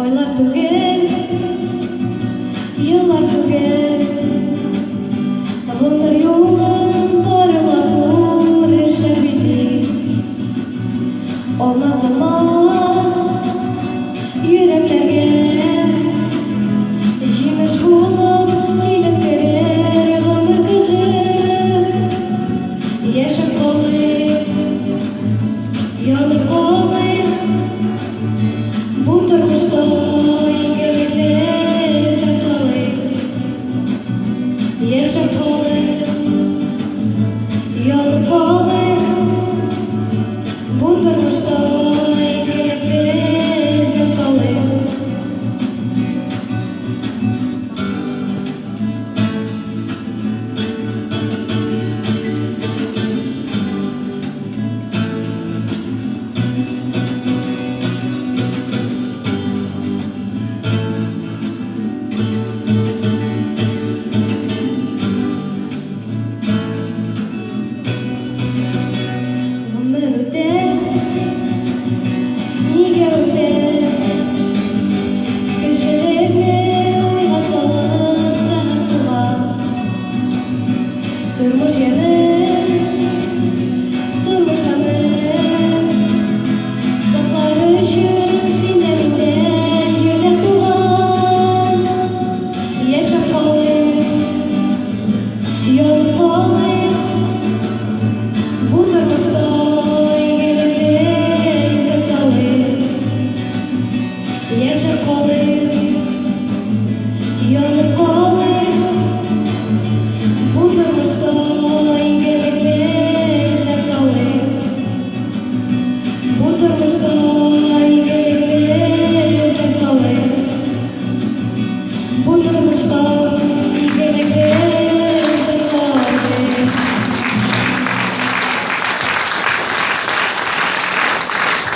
Aylar түгел, yıllar түгел, ömür yolun barılar eşler bizi. Olmaz yüreklerge жемеш болып келіп берер өмір күзі. Яшап қалайық, янып қалайық, бұл тұрмышта игілікті іздеп салайық. Яшап қалайық, янып қалайық, бұл тұрмышта игілікті іздеп салайық. Ömür öter, неге өтер? Кешелерді ойға салып сағат сылап, тұрмыш емін, тұрмыш қамын, сақлар үшін сендеріңді жерде туған. Яшап қалайық, янып қалайық, бұл тұрмышта игілікті іздеп салайық. Яшап қалайық, янып қалайық.